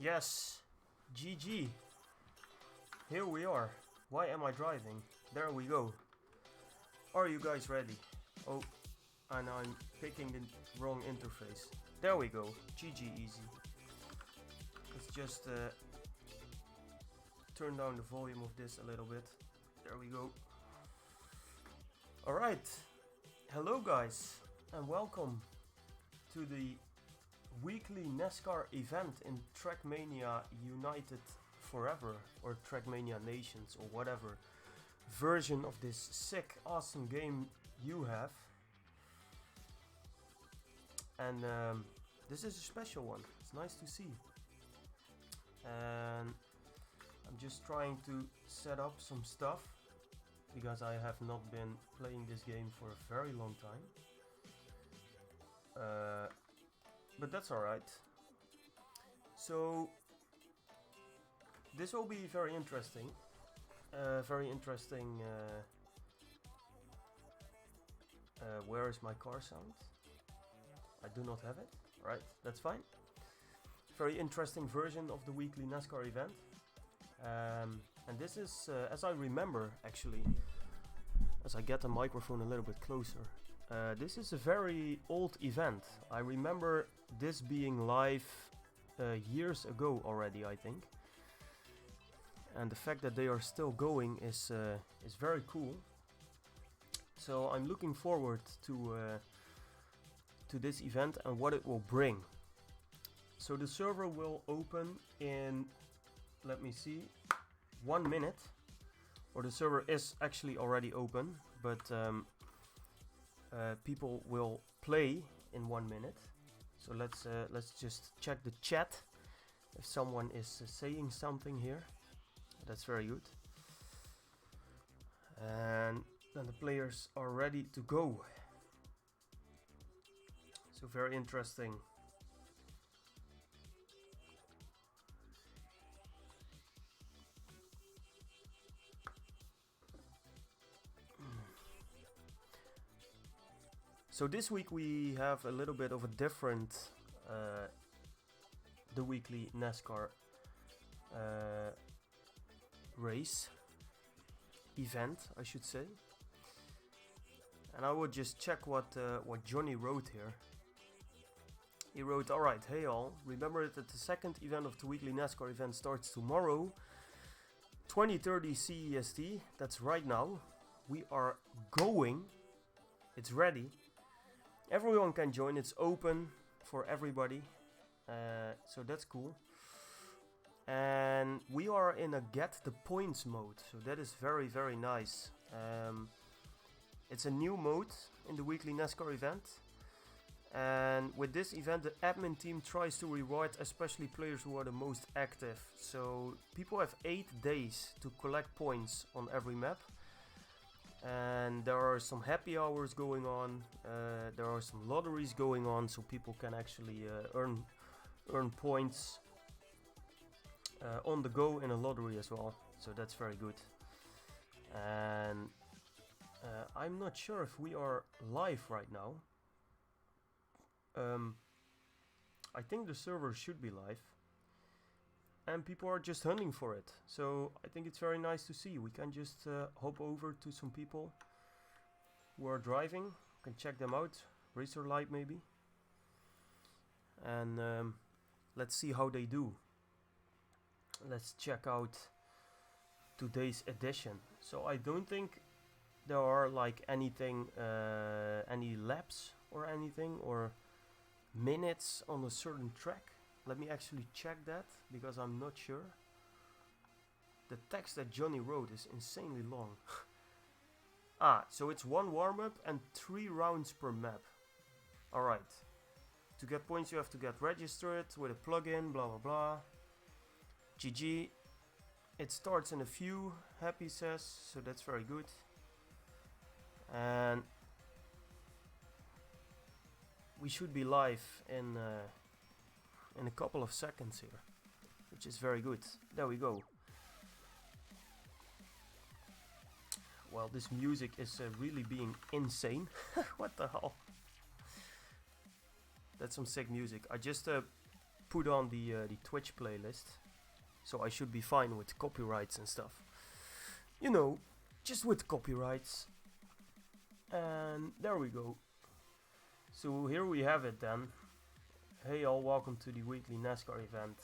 Yes, GG. Here we are. Why am I driving? There we go. Are you guys ready? Oh, and I'm picking the wrong interface. There we go. GG easy. Let's just turn down the volume of this a little bit. There we go. Alright. Hello guys and welcome to the weekly Nascar event in Trackmania United Forever, or Trackmania Nations, or whatever version of this sick awesome game you have. And this is a special one. It's nice to see. And I'm just trying to set up some stuff because I have not been playing this game for a very long time. But that's alright. So this will be very interesting. Where is my car sound? I do not have it. Right, that's fine. Very interesting version of the weekly Nascar event. And this is, as I remember actually, as I get the microphone a little bit closer, this is a very old event. I remember this being live years ago already, I think. And the fact that they are still going is very cool. So I'm looking forward to this event and what it will bring. So the server will open in, let me see, 1 minute. Or the server is actually already open, but people will play in 1 minute. So let's just check the chat if someone is saying something here. That's very good. And then the players are ready to go. So very interesting. So this week we have a little bit of a different the weekly Nascar race event, I should say. And I would just check what Johnny wrote here. He wrote, alright, hey all, remember that the second event of the weekly Nascar event starts tomorrow, 20:30 CEST, that's right now. We are going, it's ready. Everyone can join, it's open for everybody, so that's cool. And we are in a get the points mode, so that is very, very nice. It's a new mode in the weekly Nascar event. And with this event, the admin team tries to reward especially players who are the most active. So people have 8 days to collect points on every map. And there are some happy hours going on. There are some lotteries going on, so people can actually earn points on the go in a lottery as well. So that's very good. And I'm not sure if we are live right now. I think the server should be live. And people are just hunting for it. So I think it's very nice to see. We can just hop over to some people who are driving. Can check them out. Racer Light maybe. And let's see how they do. Let's check out today's edition. So I don't think there are like anything, any laps or anything, or minutes on a certain track. Let me actually check that, because I'm not sure. The text that Johnny wrote is insanely long. So it's 1 warm-up and 3 rounds per map. Alright. To get points you have to get registered with a plugin, blah blah blah. GG. It starts in a few, Happy says, so that's very good. And we should be live in a couple of seconds here, which is very good. There we go. Well, this music is really being insane. What the hell? That's some sick music. I just put on the Twitch playlist, so I should be fine with copyrights and stuff. You know, just with copyrights. And there we go. So here we have it then. Hey all, welcome to the weekly NASCAR event.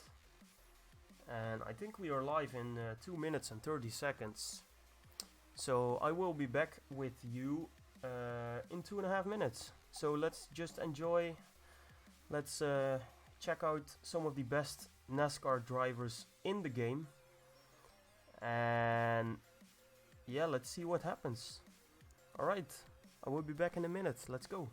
And I think we are live in 2 minutes and 30 seconds. So I will be back with you in 2.5 minutes. So let's just enjoy. Let's check out some of the best NASCAR drivers in the game. And yeah, let's see what happens. Alright, I will be back in a minute. Let's go.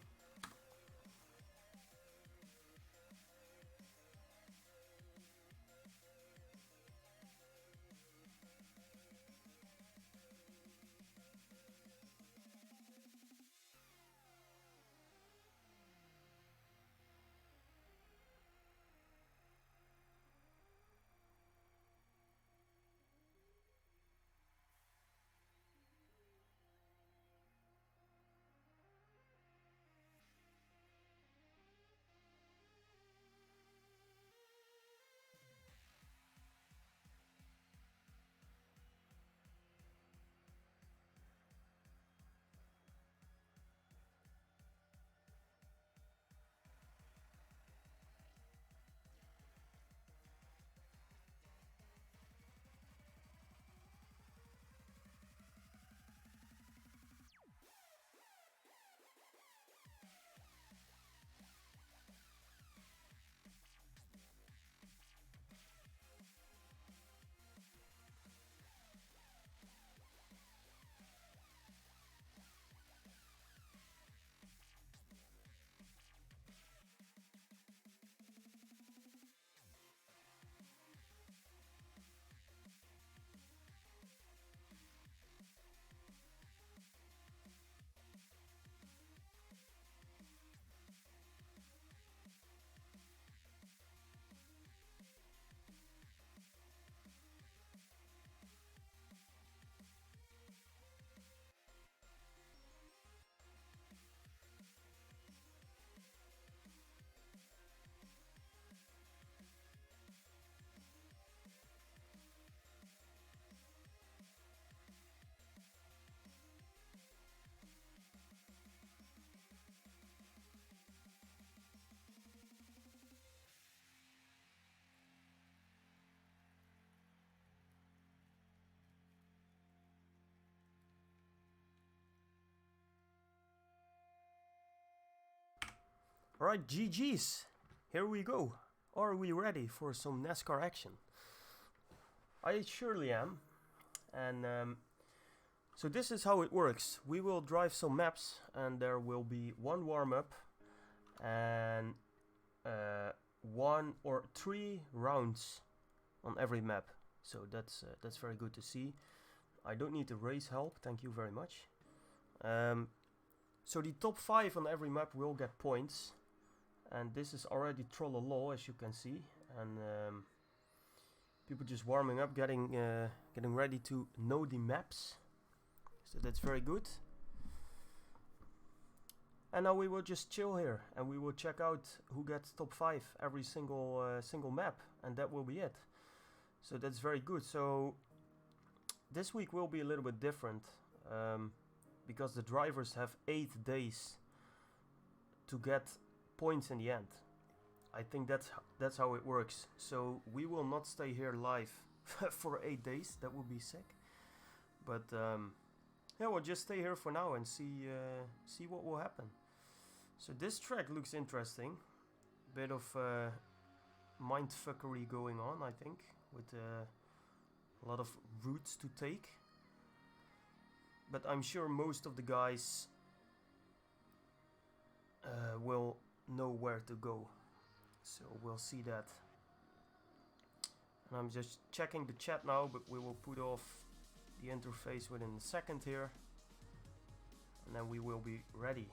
Alright, GG's. Here we go. Are we ready for some NASCAR action? I surely am. And so this is how it works. We will drive some maps and there will be one warm-up and 1 or 3 rounds on every map. So that's very good to see. I don't need the race help, thank you very much. So the top 5 on every map will get points. And this is already trollolol, as you can see, and people just warming up, getting ready to know the maps. So that's very good. And now we will just chill here, and we will check out who gets top 5 every single map, and that will be it. So that's very good. So this week will be a little bit different, because the drivers have 8 days to get points in the end. I think that's how it works. So we will not stay here live for 8 days. That would be sick. But yeah, we'll just stay here for now and see what will happen. So this track looks interesting. Bit of mindfuckery going on, I think, with a lot of routes to take. But I'm sure most of the guys will know where to go, so we'll see that. And I'm just checking the chat now, but we will put off the interface within a second here, and then we will be ready.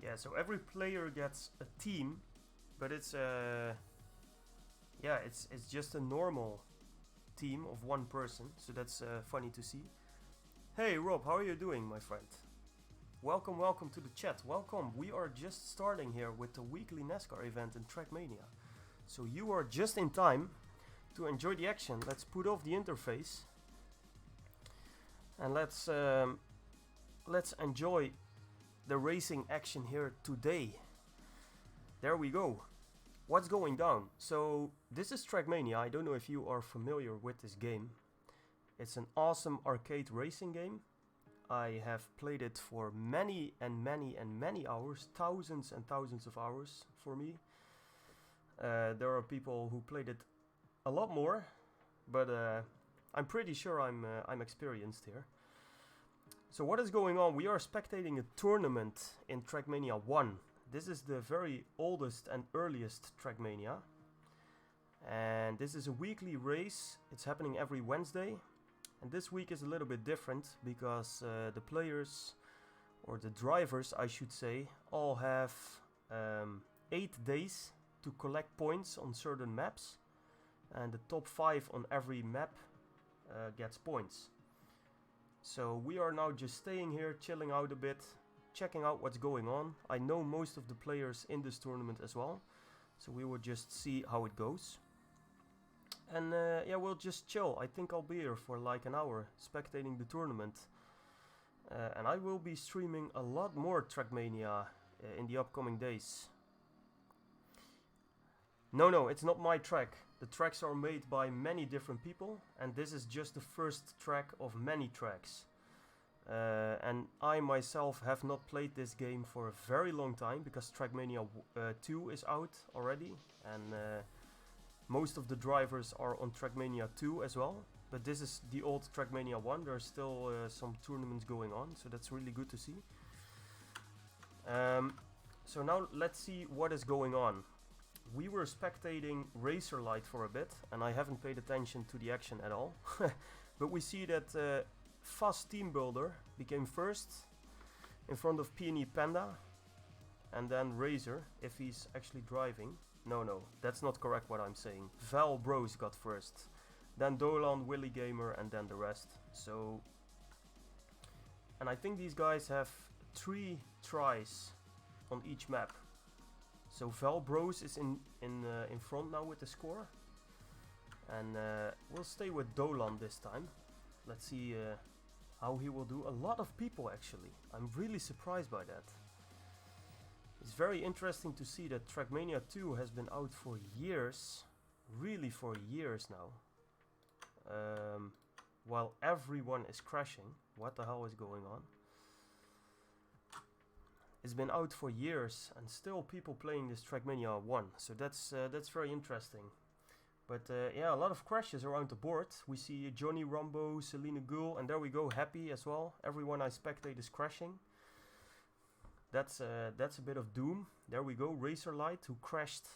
Yeah, so every player gets a team, but it's yeah, it's just a normal team of one person, so that's funny to see. Hey Rob, how are you doing, my friend? Welcome, welcome to the chat. Welcome. We are just starting here with the weekly Nascar event in Trackmania. So you are just in time to enjoy the action. Let's put off the interface and let's enjoy the racing action here today. There we go. What's going down? So this is Trackmania. I don't know if you are familiar with this game. It's an awesome arcade racing game. I have played it for many and many and many hours, thousands and thousands of hours for me. There are people who played it a lot more, but I'm pretty sure I'm experienced here. So what is going on? We are spectating a tournament in Trackmania 1. This is the very oldest and earliest Trackmania. And this is a weekly race. It's happening every Wednesday. And this week is a little bit different because the players, or the drivers I should say, all have 8 days to collect points on certain maps. And the top 5 on every map gets points. So we are now just staying here, chilling out a bit, checking out what's going on. I know most of the players in this tournament as well, so we will just see how it goes. And yeah, we'll just chill. I think I'll be here for like an hour, spectating the tournament. And I will be streaming a lot more Trackmania in the upcoming days. No, it's not my track. The tracks are made by many different people, and this is just the first track of many tracks. And I myself have not played this game for a very long time because Trackmania 2 is out already, and most of the drivers are on Trackmania 2 as well. But this is the old Trackmania 1. There are still some tournaments going on, so that's really good to see. So now let's see what is going on. We were spectating Racer Light for a bit, and I haven't paid attention to the action at all. But we see that Fast Team Builder became first in front of TWNE Panda, and then Razor, if he's actually driving. No, that's not correct what I'm saying. Val Bros got first, then Dolan, Willy Gamer, and then the rest. So, and I think these guys have 3 tries on each map. So Val Bros is in front now with the score, and we'll stay with Dolan this time. Let's see how he will do. A lot of people actually. I'm really surprised by that. It's very interesting to see that Trackmania 2 has been out for years, really for years now, while everyone is crashing. What the hell is going on? It's been out for years and still people playing this Trackmania 1, so that's very interesting. But yeah, a lot of crashes around the board. We see Johnny Rumbo, Selena Ghoul, and there we go, Happy as well. Everyone I spectate is crashing. That's a bit of doom. There we go, Racer Light, who crashed.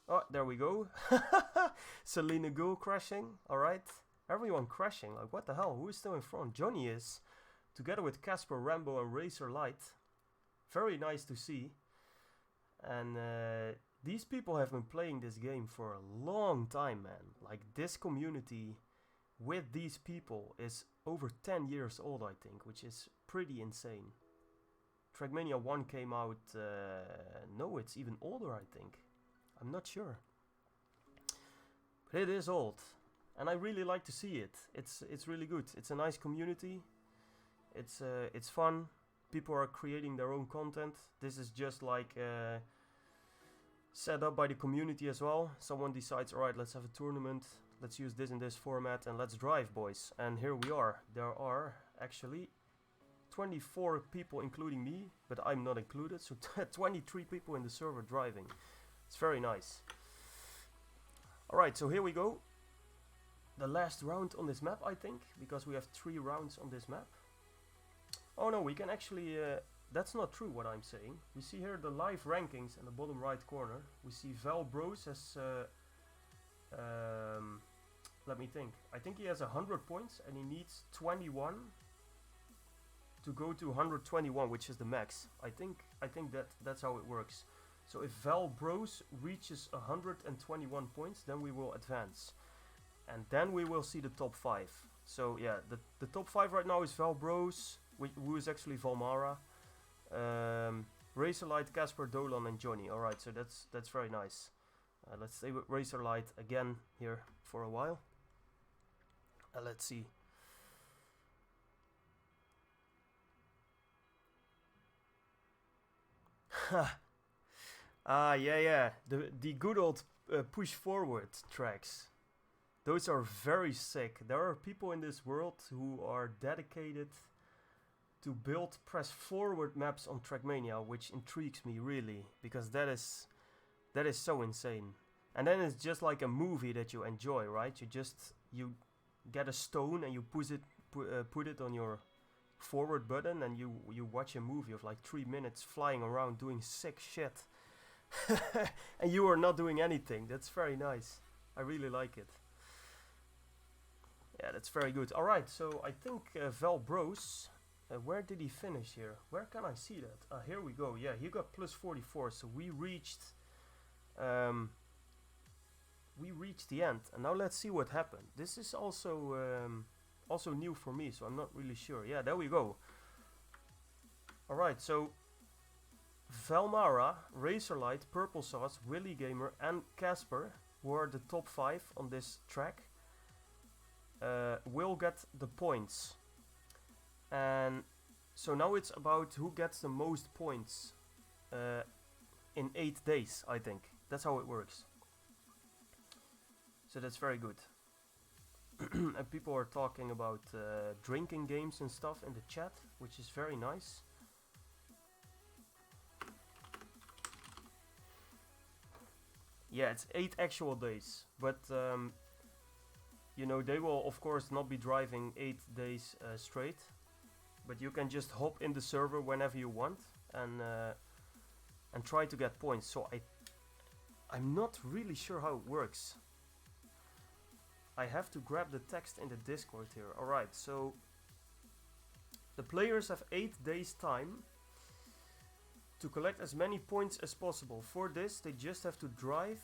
Oh, there we go. Selena Ghoul crashing. Alright, everyone crashing. Like, what the hell? Who is still in front? Johnny is, together with Casper, Rambo, and Racer Light. Very nice to see. And these people have been playing this game for a long time, man. Like, this community with these people is over 10 years old, I think, which is pretty insane. Trackmania 1 came out, no, it's even older, I think. I'm not sure. But it is old. And I really like to see it. It's really good. It's a nice community. It's fun. People are creating their own content. This is just like set up by the community as well. Someone decides, alright, let's have a tournament. Let's use this in this format and let's drive, boys. And here we are. There are actually 24 people, including me, but I'm not included. So 23 people in the server driving. It's very nice. Alright, so here we go. The last round on this map, I think, because we have 3 rounds on this map. Oh no, we can actually, that's not true what I'm saying. We see here the live rankings in the bottom right corner. We see Val Bros has, let me think. I think he has 100 points and he needs 21 to go to 121, which is the max. I think I think that's how it works. So if Val Bros reaches 121 points, then we will advance. And then we will see the top 5. So yeah, the top 5 right now is Val Bros, who is actually Valmara, Razorlight, Casper, Dolan, and Johnny. Alright, so that's very nice. Let's stay with Razorlight again here for a while. Let's see. Yeah. The good old push forward tracks. Those are very sick. There are people in this world who are dedicated to build press forward maps on Trackmania, which intrigues me really, because that is so insane. And then it's just like a movie that you enjoy, right? You get a stone and you put it on your forward button, and you watch a movie of like 3 minutes flying around doing sick shit. And you are not doing anything. That's very nice. I really like it. Yeah, that's very good. Alright, so I think Val Bros, where did he finish here? Where can I see that? Here we go. Yeah, he got plus 44, so we reached the end. And now let's see what happened. This is also new for me, so I'm not really sure. Yeah, there we go. Alright, so Valmara, Razorlight, Purple Sauce, Willy Gamer, and Casper, who are the top 5 on this track, will get the points. And so now it's about who gets the most points in 8 days, I think. That's how it works. So that's very good. And people are talking about drinking games and stuff in the chat, which is very nice. Yeah, it's 8 actual days, but you know, they will of course not be driving 8 days straight, but you can just hop in the server whenever you want and try to get points. So I'm not really sure how it works. I have to grab the text in the Discord here. Alright, so the players have 8 days time to collect as many points as possible. For this, they just have to drive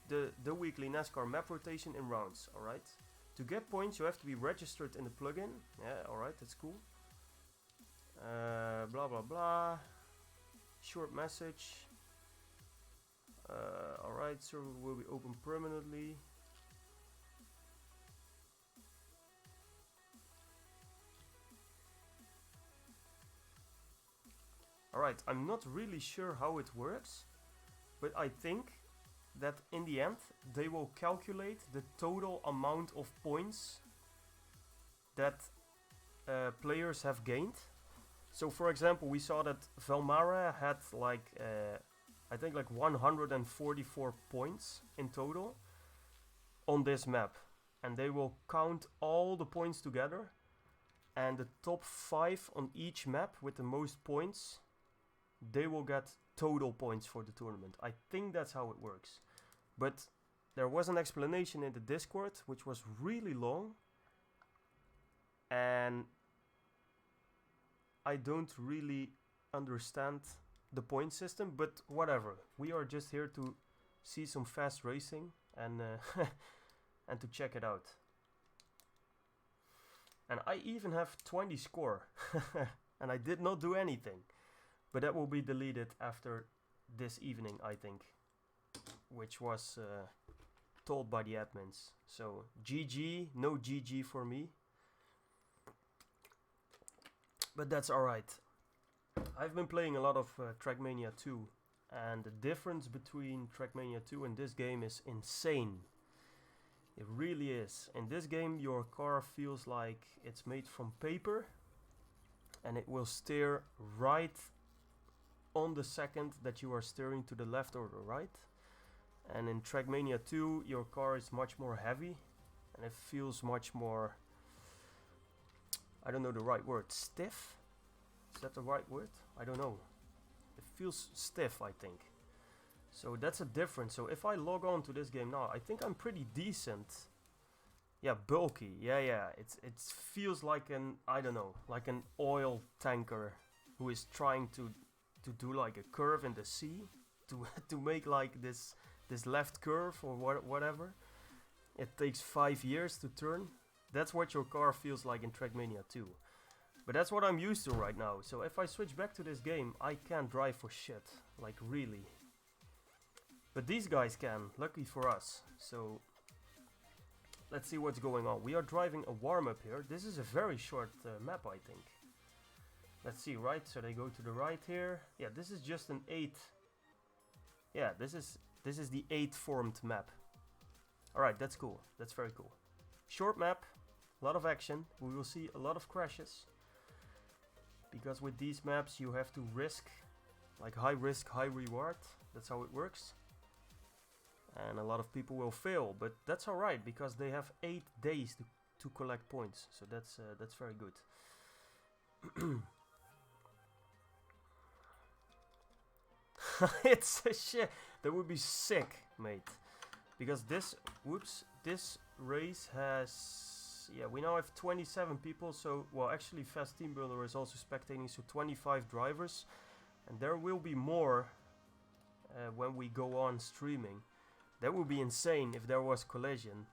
the weekly NASCAR map rotation in rounds. Alright, to get points you have to be registered in the plugin. Yeah, alright, that's cool. Blah blah blah. Short message. Alright, server will be open permanently. Alright, I'm not really sure how it works, but I think that in the end they will calculate the total amount of points that players have gained. So for example, we saw that Valmara had like I think like 144 points in total on this map, and they will count all the points together, and the top 5 on each map with the most points, they will get total points for the tournament. I think that's how it works. But there was an explanation in the Discord which was really long, and I don't really understand the point system, but whatever. We are just here to see some fast racing and and to check it out. And I even have 20 score and I did not do anything. But that will be deleted after this evening, I think, which was told by the admins. So GG, no GG for me. But that's alright. I've been playing a lot of Trackmania 2, and the difference between Trackmania 2 and this game is insane. It really is. In this game your car feels like it's made from paper, and it will steer right on the second that you are steering to the left or the right. And in Trackmania 2 your car is much more heavy, and it feels much more, I don't know the right word, stiff? Is that the right word? I don't know. It feels stiff, I think. So that's a difference. So if I log on to this game now, I think I'm pretty decent. Yeah, bulky. Yeah. It feels like an, I don't know, like an oil tanker who is trying to to do like a curve in the sea, to to make like this left curve or whatever. It takes 5 years to turn. That's what your car feels like in Trackmania 2. But that's what I'm used to right now. So if I switch back to this game, I can't drive for shit. Like really. But these guys can, lucky for us. So let's see what's going on. We are driving a warm-up here. This is a very short map, I think. Let's see, right? So they go to the right here. Yeah, this is just an 8. Yeah, this is the 8 formed map. Alright, that's cool. That's very cool. Short map, a lot of action. We will see a lot of crashes. Because with these maps you have to risk, like high risk, high reward. That's how it works. And a lot of people will fail, but that's alright because they have 8 days to collect points. So that's very good. It's a shit. That would be sick, mate. Because this race has, yeah, we now have 27 people. So, well, actually Fast Team Builder is also spectating, so 25 drivers. And there will be more when we go on streaming. That would be insane if there was collision.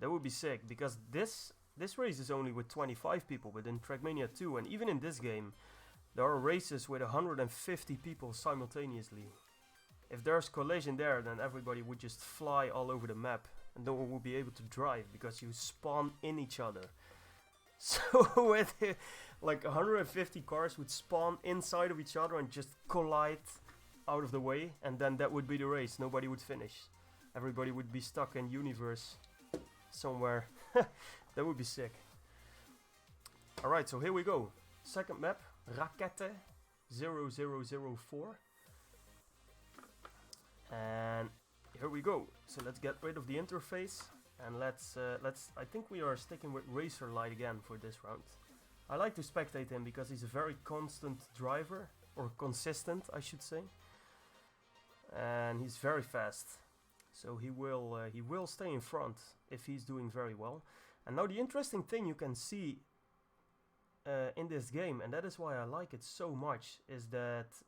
That would be sick, because this race is only with 25 people, but in Trackmania 2 and even in this game, there are races with 150 people simultaneously. If there's collision there, then everybody would just fly all over the map and no one would be able to drive because you spawn in each other. So with like 150 cars would spawn inside of each other and just collide out of the way, and then that would be the race. Nobody would finish. Everybody would be stuck in universe somewhere. That would be sick. Alright, so here we go. Second map, Rakete 0004. And here we go. So let's get rid of the interface and let's I think we are sticking with Racer Light again for this round. I like to spectate him because he's a very constant driver, or consistent I should say. And he's very fast. So he will stay in front if he's doing very well. And now the interesting thing you can see in this game, and that is why I like it so much, is that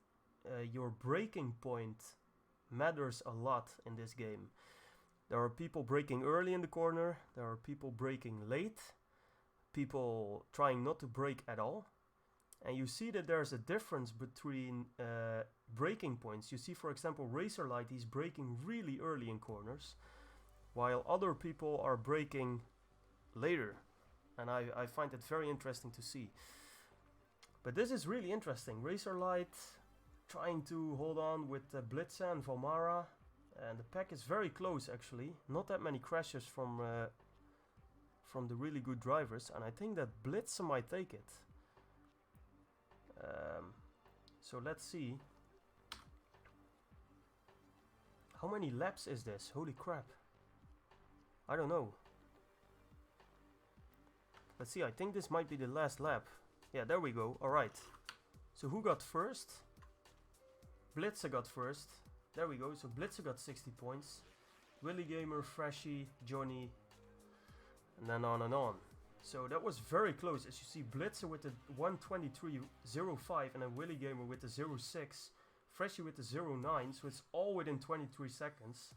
your braking point matters a lot in this game. There are people braking early in the corner, there are people braking late, people trying not to brake at all. And you see that there's a difference between braking points. You see, for example, Racer Light, he's braking really early in corners, while other people are braking later. And I find it very interesting to see. But this is really interesting. Racer Light trying to hold on with Blitzer and Valmara. And the pack is very close actually. Not that many crashes from the really good drivers. And I think that Blitzer might take it. So let's see. How many laps is this? Holy crap. I don't know. Let's see, I think this might be the last lap. Yeah, there we go. Alright. So who got first? Blitzer got first. There we go. So Blitzer got 60 points. Willy Gamer, Freshy, Johnny. And then on and on. So that was very close. As you see, Blitzer with the 1:23.05 and then Willy Gamer with the 0:06. Freshy with the 0:09. So it's all within 23 seconds.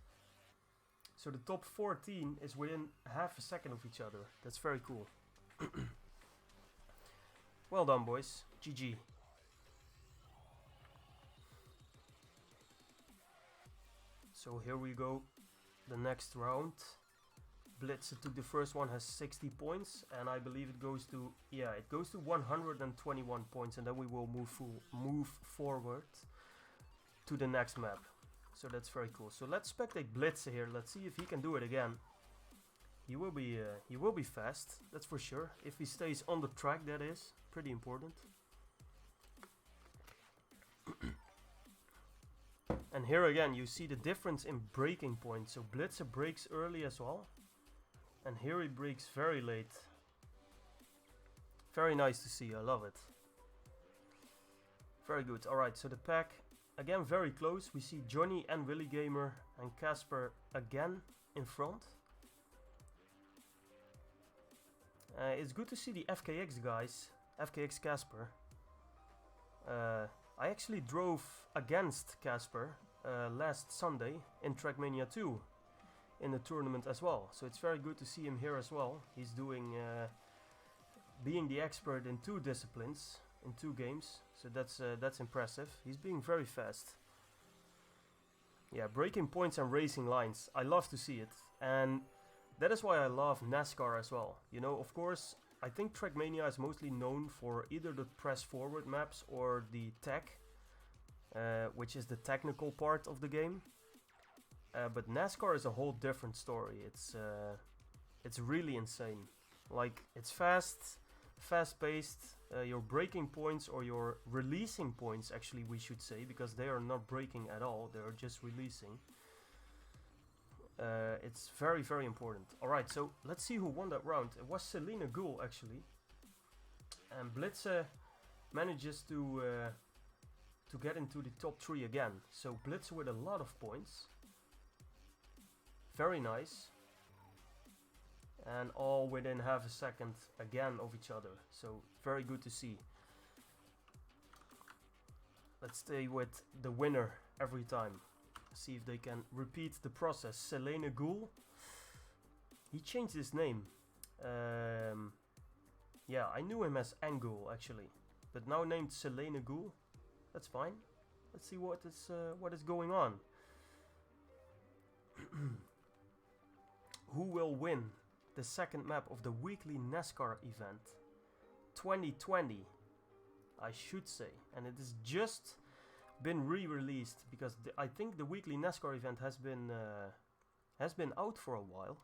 So the top 14 is within half a second of each other. That's very cool. Well done, boys. GG. So here we go. The next round. Blitzer took the first one, has 60 points, and I believe it goes to, yeah, it goes to 121 points, and then we will move forward to the next map. So that's very cool. So let's spectate Blitzer here. Let's see if he can do it again. He will be fast, that's for sure. If he stays on the track, that is pretty important. And here again, you see the difference in braking points. So Blitzer brakes early as well. And here he brakes very late. Very nice to see, I love it. Very good. Alright, so the pack, again very close. We see Johnny and Willy Gamer and Casper again in front. It's good to see the FKX guys, FKX Casper. I actually drove against Casper last Sunday in Trackmania 2 in the tournament as well. So it's very good to see him here as well. He's doing being the expert in 2 disciplines in 2 games. So that's impressive. He's being very fast. Yeah, breaking points and racing lines. I love to see it. And that is why I love Nascar as well. You know, of course, I think Trackmania is mostly known for either the press forward maps or the tech, which is the technical part of the game. But NASCAR is a whole different story. It's really insane. Like, it's fast-paced. Your breaking points or your releasing points, actually, we should say, because they are not breaking at all. They are just releasing. It's very, very important. Alright, so let's see who won that round. It was Selena Ghoul, actually. And Blitze manages to get into the top 3 again. So Blitze with a lot of points. Very nice. And all within half a second again of each other. So very good to see. Let's stay with the winner every time. See if they can repeat the process. Selena Ghoul. He changed his name. Yeah, I knew him as Angul actually, but now named Selena Ghoul. That's fine. Let's see what is going on. Who will win the second map of the weekly NASCAR event 2020? I should say, and it has just been re-released because I think the weekly NASCAR event has been out for a while.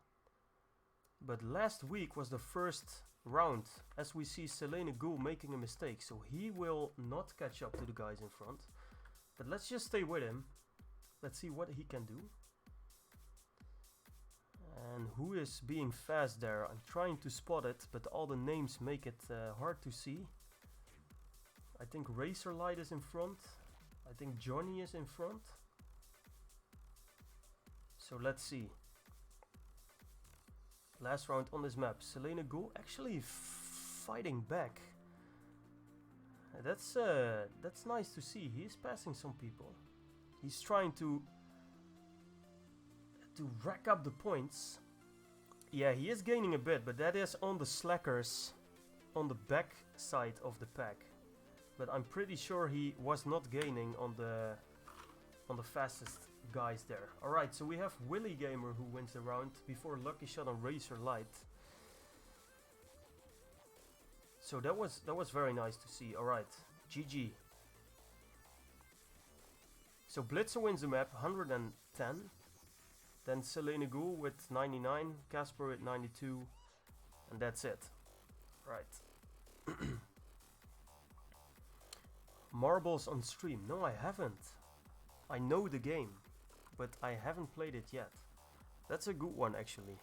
But last week was the first round, as we see Selena Ghoul making a mistake, so he will not catch up to the guys in front. But let's just stay with him. Let's see what he can do. And who is being fast there? I'm trying to spot it, but all the names make it hard to see. I think Razorlight is in front. I think Johnny is in front. So let's see. Last round on this map. Selena Ghoul actually fighting back. That's nice to see. He is passing some people. He's trying to rack up the points. Yeah, he is gaining a bit, but that is on the slackers on the back side of the pack. But I'm pretty sure he was not gaining on the fastest guys there. Alright, so we have Willy Gamer who wins the round before Lucky Shot on Razorlight. So that was very nice to see. Alright, GG. So Blitzer wins the map, 110. Then Selena Ghoul with 99, Casper with 92, and that's it. Right. Marbles on stream. No, I haven't. I know the game, but I haven't played it yet. That's a good one, actually.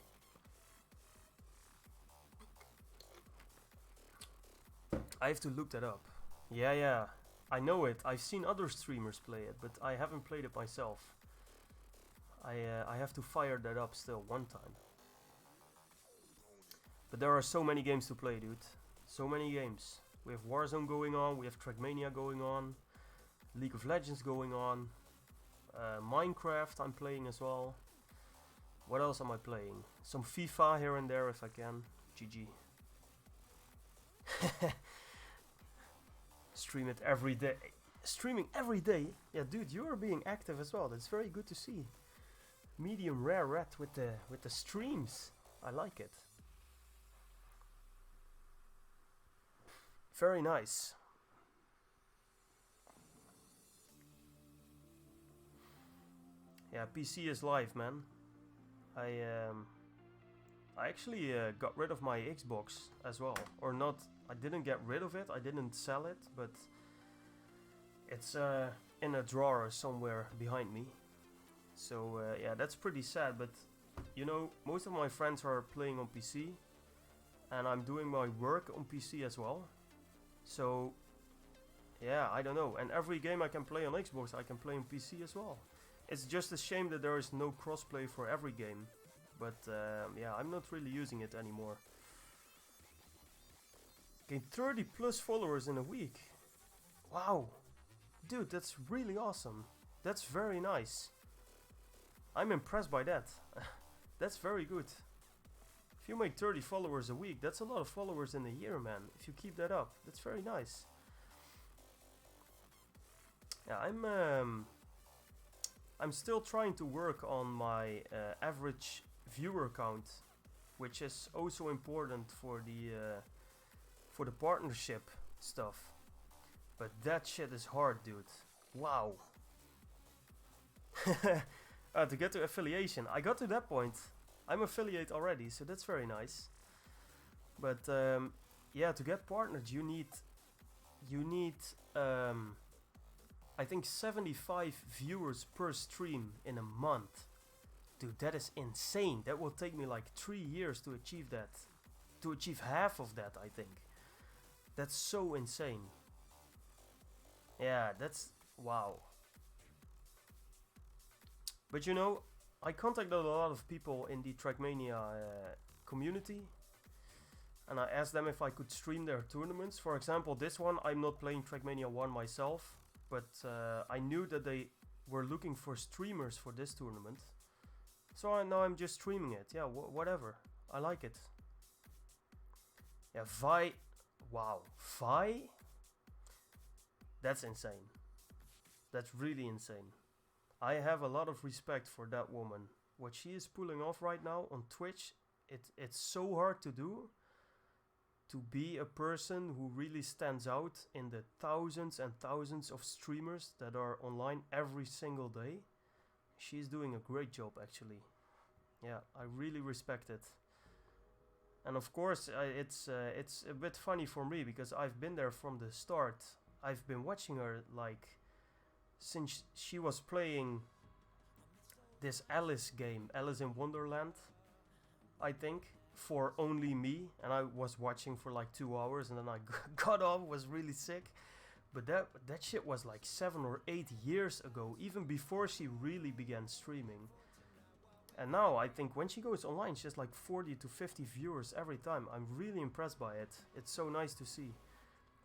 I have to look that up. Yeah. I know it. I've seen other streamers play it, but I haven't played it myself. I have to fire that up still one time. But there are so many games to play, dude. So many games. We have Warzone going on, we have Trackmania going on, League of Legends going on, Minecraft I'm playing as well. What else am I playing? Some FIFA here and there if I can. GG. Stream it every day. Streaming every day? Yeah, dude, you are being active as well. That's very good to see. Medium rare rat with the streams. I like it. Very nice. Yeah, PC is live, man. I actually got rid of my Xbox as well, or not. I didn't get rid of it. I didn't sell it, but it's in a drawer somewhere behind me. So yeah, that's pretty sad. But you know, most of my friends are playing on PC, and I'm doing my work on PC as well. So yeah, I don't know. And every game I can play on Xbox, I can play on PC as well. It's just a shame that there is no crossplay for every game. But yeah, I'm not really using it anymore. Gained 30 plus followers in a week. Wow. dude, that's really awesome. That's very nice. I'm impressed by that. That's very good. If you make 30 followers a week, that's a lot of followers in a year, man. If you keep that up, that's very nice. Yeah, I'm still trying to work on my average viewer count, which is also important for the partnership stuff. But that shit is hard, dude. Wow. To get to affiliation, I got to that point. I'm affiliate already, so that's very nice. But yeah, to get partnered, you need I think 75 viewers per stream in a month. Dude, that is insane. That will take me like 3 years to achieve that. To achieve half of that, I think. That's so insane. Yeah, that's... wow. But you know, I contacted a lot of people in the Trackmania community. And I asked them if I could stream their tournaments. For example, this one, I'm not playing Trackmania 1 myself. But I knew that they were looking for streamers for this tournament. So now I'm just streaming it. Yeah, whatever. I like it. Yeah, Vi... wow. Vi? That's insane. That's really insane. I have a lot of respect for that woman. What she is pulling off right now on Twitch, it's so hard to do. To be a person who really stands out in the thousands and thousands of streamers that are online every single day. She's doing a great job, actually. Yeah, I really respect it. And of course, it's a bit funny for me because I've been there from the start. I've been watching her like since she was playing this Alice game, Alice in Wonderland, I think, for only me, and I was watching for like 2 hours and then I got off, was really sick. But that shit was like 7 or 8 years ago, even before she really began streaming. And now I think when she goes online, she has like 40 to 50 viewers every time. I'm really impressed by it. It's so nice to see.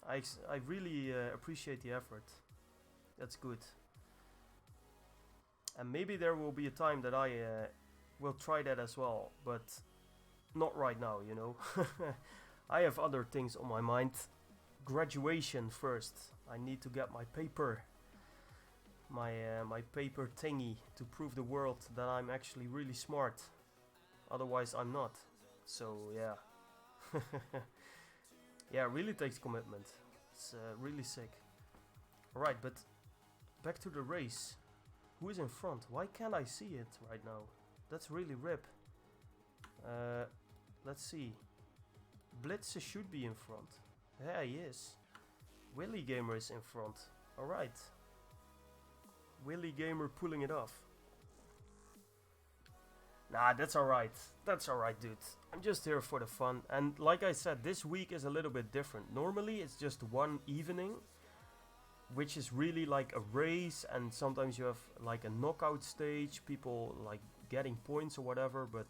I really appreciate the effort. That's good. And maybe there will be a time that I will try that as well, but not right now, you know. I have other things on my mind. Graduation first. I need to get my paper. My paper thingy to prove the world that I'm actually really smart. Otherwise I'm not. So yeah. Yeah, it really takes commitment. It's really sick. Alright, but back to the race. Who is in front? Why can't I see it right now? That's really rip. Let's see. Blitz should be in front. Yeah, he is. Willy Gamer is in front. Alright. Willy Gamer pulling it off. Nah, that's alright. That's alright, dude. I'm just here for the fun. And like I said, this week is a little bit different. Normally it's just one evening, which is really like a race, and sometimes you have like a knockout stage, people like getting points or whatever, but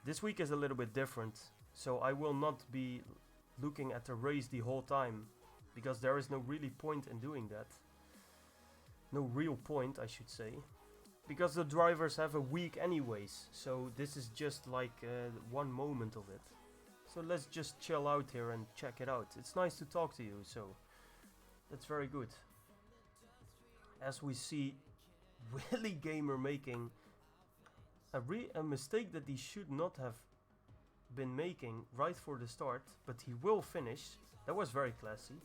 this week is a little bit different. So I will not be looking at the race the whole time, because there is no really point in doing that. No real point, I should say. Because the drivers have a week anyways, so this is just like one moment of it. So let's just chill out here and check it out. It's nice to talk to you, so that's very good. As we see Willy Gamer making a mistake that he should not have been making right for the start, but he will finish. That was very classy.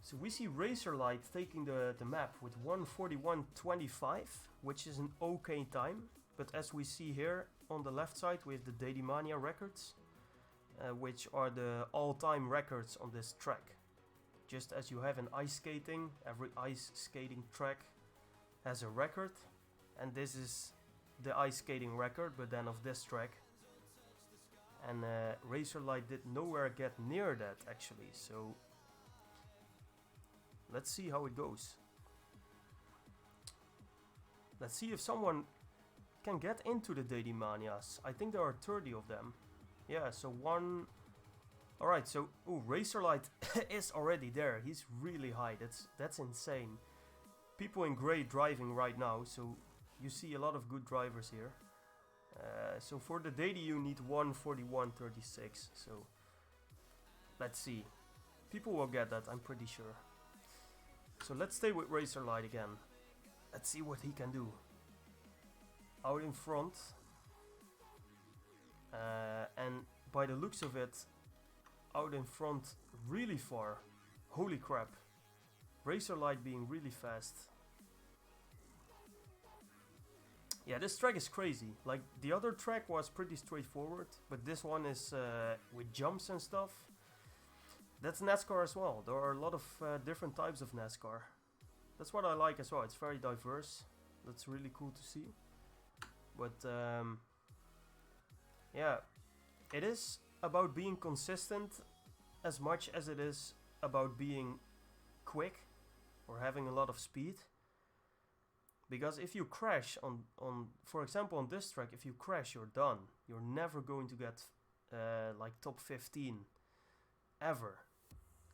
So we see Razorlight taking the map with 1:41.25, which is an okay time. But as we see here on the left side, we have the TWNE records, which are the all-time records on this track. Just as you have in ice skating, every ice skating track has a record, and this is the ice skating record, but then of this track. And Razorlight did nowhere get near that actually, so let's see how it goes. Let's see if someone can get into the TWNEs. I think there are 30 of them. Yeah, so one... Alright, so Racerlight is already there. He's really high. That's insane. People in grey driving right now, so you see a lot of good drivers here. So for the daily you need 141.36. So let's see. People will get that, I'm pretty sure. So let's stay with Racerlight again. Let's see what he can do. Out in front. And by the looks of it, out in front really far. Holy crap. Racerlight being really fast. Yeah, this track is crazy. Like, the other track was pretty straightforward, but this one is with jumps and stuff. That's NASCAR as well. There are a lot of different types of NASCAR. That's what I like as well. It's very diverse. That's really cool to see. But yeah, it is about being consistent as much as it is about being quick or having a lot of speed. Because if you crash on for example on this track, if you crash, you're done. You're never going to get like top 15 ever.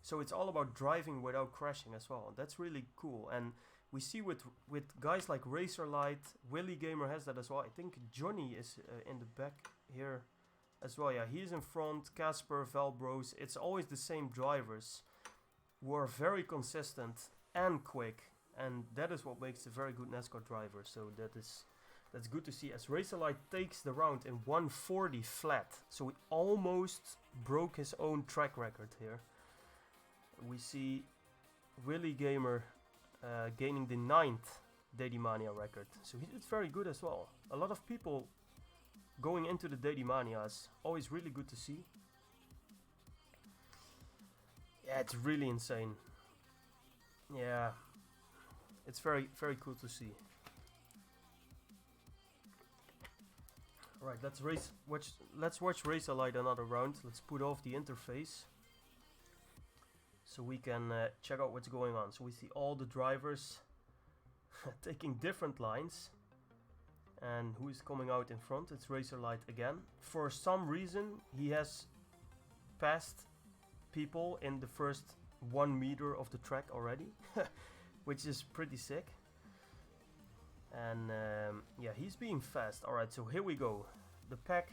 So it's all about driving without crashing as well. That's really cool. And we see with guys like Racerlight, Willy Gamer has that as well. I think Johnny is in the back here as well. Yeah, he's in front. Casper, Valbros. It's always the same drivers who are very consistent and quick. And that is what makes a very good NASCAR driver. So that's good to see. As Racerlight takes the round in 140 flat. So he almost broke his own track record here. We see Willy Gamer gaining the 9th TWNE record. So he did very good as well. A lot of people going into the TWNE is always really good to see. Yeah, it's really insane. Yeah, it's very, very cool to see. Alright, let's watch Racerlight another round. Let's put off the interface so we can check out what's going on. So we see all the drivers taking different lines. And who is coming out in front? It's Racerlight again. For some reason, he has passed people in the first 1 meter of the track already, which is pretty sick. And yeah, he's being fast. Alright, so here we go. The pack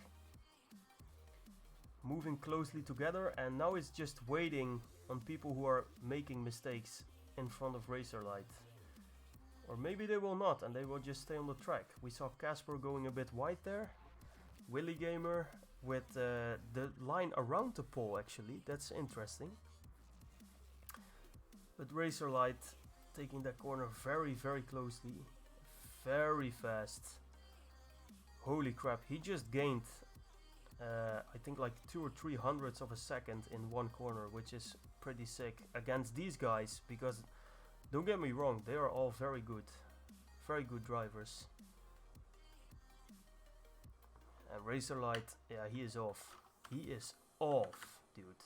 moving closely together, and now it's just waiting on people who are making mistakes in front of Racerlight. Or maybe they will not, and they will just stay on the track. We saw Casper going a bit wide there. Willy Gamer with the line around the pole, actually. That's interesting. But Racerlight taking that corner very, very closely. Very fast. Holy crap, he just gained I think like 2 or 3 hundredths of a second in one corner, which is pretty sick against these guys, because don't get me wrong, they are all very good drivers. And Racerlight, yeah, he is off. He is off, dude.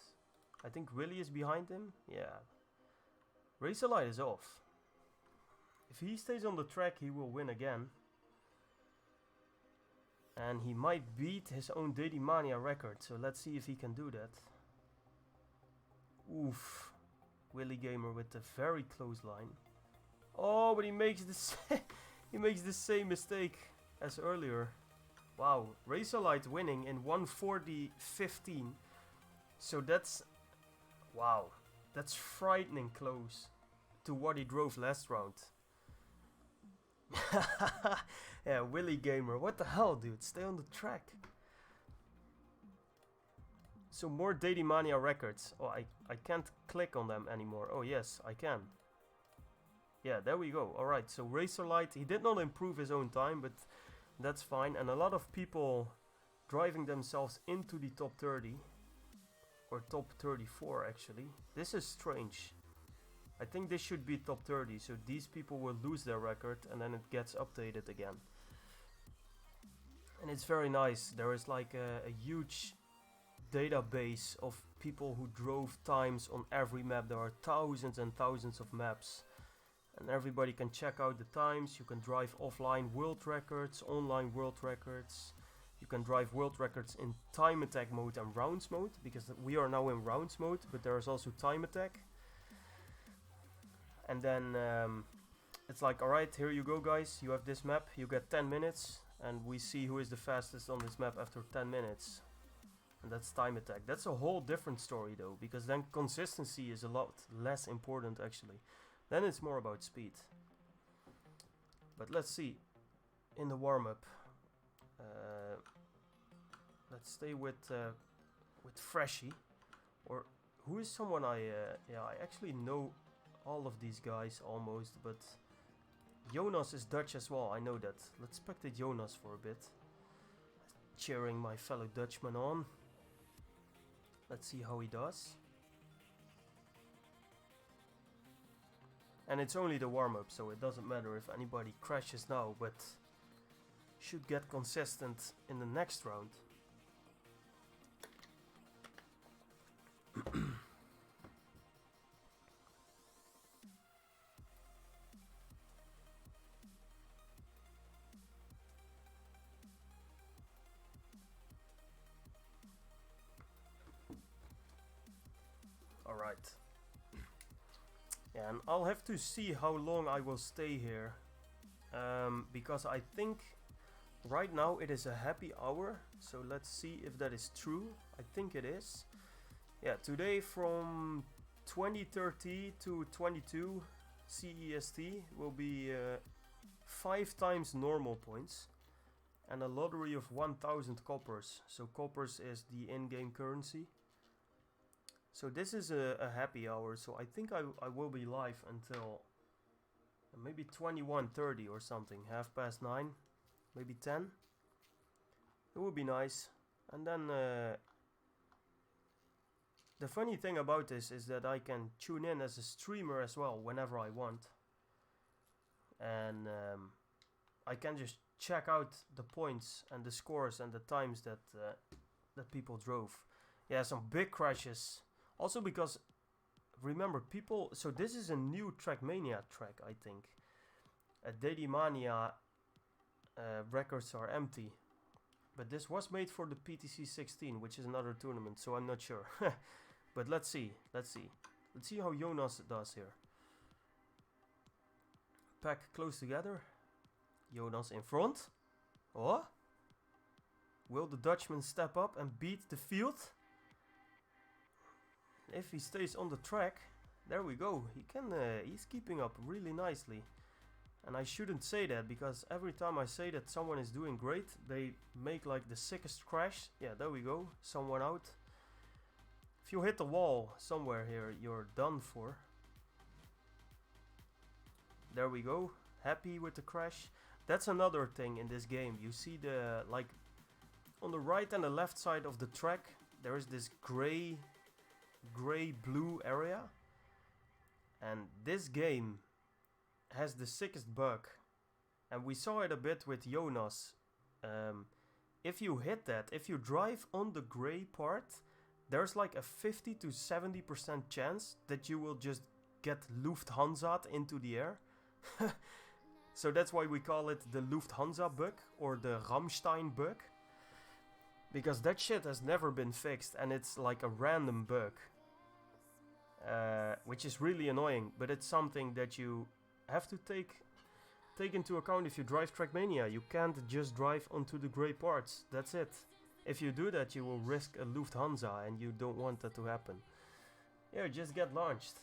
I think Willy is behind him. Yeah. Racerlight is off. If he stays on the track, he will win again. And he might beat his own TWNE record. So let's see if he can do that. Oof. Willy Gamer with a very close line. Oh, but he makes the same mistake as earlier. Wow. Racerlight winning in 140.15. So that's... Wow. That's frightening close to what he drove last round. Yeah, Willy Gamer. What the hell, dude? Stay on the track. So more TWNE records. Oh, I can't click on them anymore. Oh, yes, I can. Yeah, there we go. Alright, so Racerlight, he did not improve his own time, but that's fine. And a lot of people driving themselves into the top 30. Or top 34, actually. This is strange. I think this should be top 30, so these people will lose their record and then it gets updated again. And it's very nice. There is like a huge database of people who drove times on every map. There are thousands and thousands of maps. And everybody can check out the times. You can drive offline world records, online world records. You can drive world records in time attack mode and rounds mode, because we are now in rounds mode, but there is also time attack. And then it's like, alright, here you go guys, you have this map, you get 10 minutes, and we see who is the fastest on this map after 10 minutes. And that's time attack. That's a whole different story though, because then consistency is a lot less important actually. Then it's more about speed. But let's see, in the warm-up, let's stay with Freshy, or who is someone I actually know all of these guys almost, but Jonas is Dutch as well, I know that. Let's spectate Jonas for a bit, cheering my fellow Dutchman on. Let's see how he does. And it's only the warm-up, so it doesn't matter if anybody crashes now, but should get consistent in the next round. Alright. Yeah, and I'll have to see how long I will stay here. Because I think right now it is a happy hour. So let's see if that is true. I think it is. Yeah, today from 20:30 to 22 CEST will be 5 times normal points. And a lottery of 1000 coppers. So coppers is the in-game currency. So this is a happy hour, so I think I will be live until maybe 21:30 or something, 9:30, maybe 10. It would be nice. And then the funny thing about this is that I can tune in as a streamer as well whenever I want. And I can just check out the points and the scores and the times that that people drove. Yeah, some big crashes. Also because, remember, people... So this is a new Trackmania track, I think. At TWNE records are empty. But this was made for the PTC 16, which is another tournament, so I'm not sure. But let's see, let's see. Let's see how Jonas does here. Pack close together. Jonas in front. Oh? Will the Dutchman step up and beat the field? If he stays on the track, there we go. He can. He's keeping up really nicely. And I shouldn't say that, because every time I say that someone is doing great, they make like the sickest crash. Yeah, there we go. Someone out. If you hit the wall somewhere here, you're done for. There we go. Happy with the crash. That's another thing in this game. You see the, like, on the right and the left side of the track, there is this gray-blue area. And this game has the sickest bug. And we saw it a bit with Jonas. If you hit that, if you drive on the gray part, there's like a 50 to 70% chance that you will just get Lufthansa into the air. So that's why we call it the Lufthansa bug or the Rammstein bug. Because that shit has never been fixed and it's like a random bug. Which is really annoying, but it's something that you have to take into account if you drive Trackmania. You can't just drive onto the grey parts, that's it. If you do that, you will risk a Lufthansa and you don't want that to happen. Yeah, just get launched.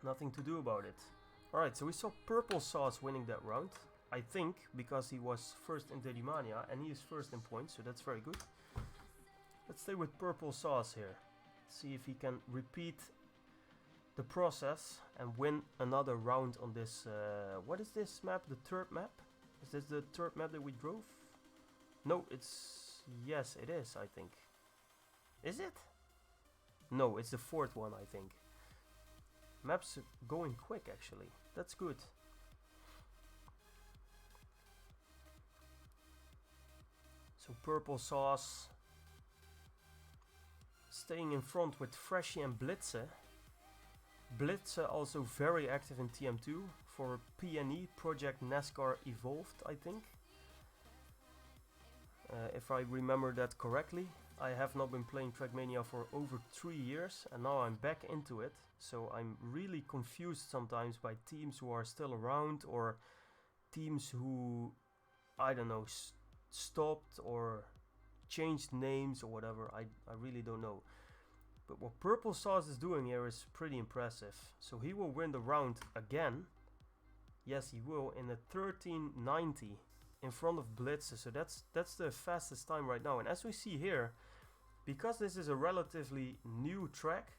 Nothing to do about it. Alright, so we saw Purple Sauce winning that round. I think because he was first in TWNE and he is first in points, so that's very good. Let's stay with Purple Sauce here. See if he can repeat the process and win another round on this. What is this map? The third map? Is this the third map that we drove? No, it's... Yes, it is, I think. Is it? No, it's the fourth one, I think. Maps going quick, actually. That's good. So Purple Sauce staying in front with Freshy and Blitze. Blitze also very active in TM2 for PNE, Project Nascar Evolved, I think. if I remember that correctly. I have not been playing Trackmania for over 3 years, and now I'm back into it. So I'm really confused sometimes by teams who are still around, or teams who, I don't know, stopped or changed names or whatever. I really don't know. But what Purple Sauce is doing here is pretty impressive. So he will win the round again. Yes, he will, in a 13:90 in front of Blitzer. So that's the fastest time right now. And as we see here, because this is a relatively new track,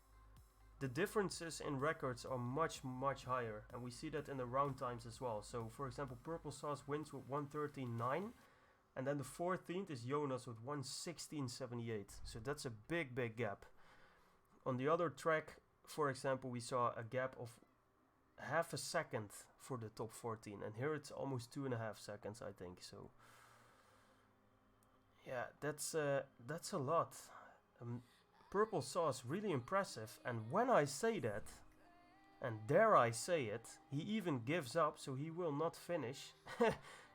the differences in records are much, much higher. And we see that in the round times as well. So, for example, Purple Sauce wins with 1:13.9. And then the 14th is Jonas with 1:16.78. So that's a big, big gap. On the other track, for example, we saw a gap of half a second for the top 14. And here it's almost 2.5 seconds, I think. So, yeah, that's a lot. Purple Sauce, really impressive. And when I say that, and dare I say it, he even gives up, so he will not finish.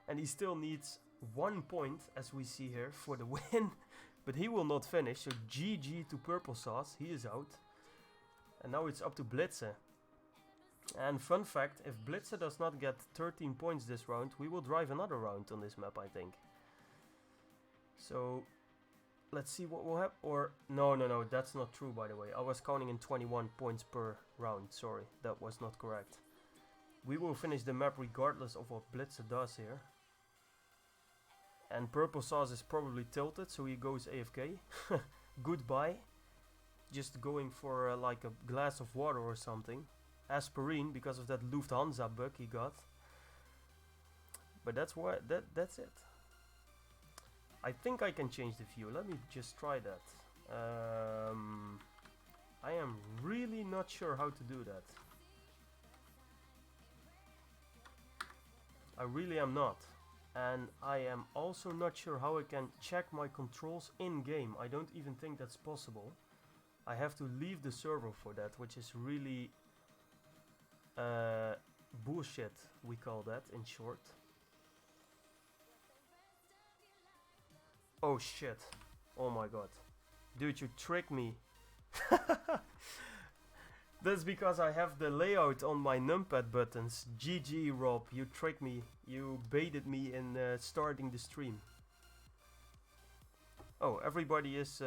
And he still needs 1 point, as we see here, for the win. But he will not finish, so GG to Purple Sauce, he is out. And now it's up to Blitzer. And fun fact, if Blitzer does not get 13 points this round, we will drive another round on this map, I think. So, let's see what will happen. Or, no, that's not true, by the way. I was counting in 21 points per round, sorry, that was not correct. We will finish the map regardless of what Blitzer does here. And Purple Sauce is probably tilted, so he goes AFK. Goodbye. Just going for like a glass of water or something. Aspirin, because of that Lufthansa bug he got. But that's it. I think I can change the view. Let me just try that. I am really not sure how to do that. I really am not. And I am also not sure how I can check my controls in-game. I don't even think that's possible. I have to leave the server for that, which is really bullshit, we call that in short. Oh shit. Oh my god. Dude, you tricked me. That's because I have the layout on my numpad buttons. GG, Rob, you tricked me. You baited me in starting the stream. Oh, everybody is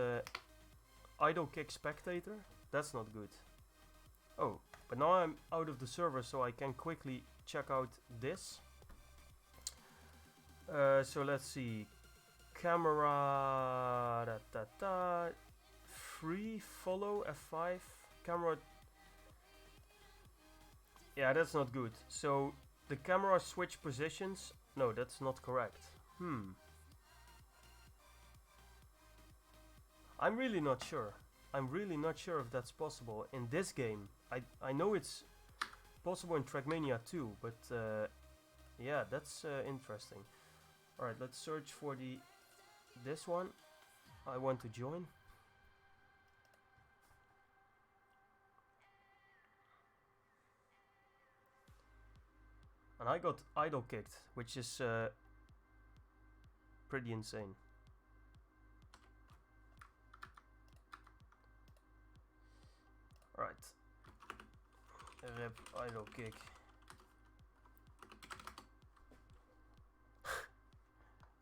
idle kick spectator? That's not good. Oh, but now I'm out of the server, so I can quickly check out this. So let's see. Camera... Free follow F5. Camera... Yeah, that's not good. So, the camera switch positions... No, that's not correct. I'm really not sure. I'm really not sure if that's possible in this game. I know it's possible in Trackmania too, but yeah, that's interesting. Alright, let's search for this one. I want to join. And I got idle kicked, which is pretty insane. Right. Rep idle kick.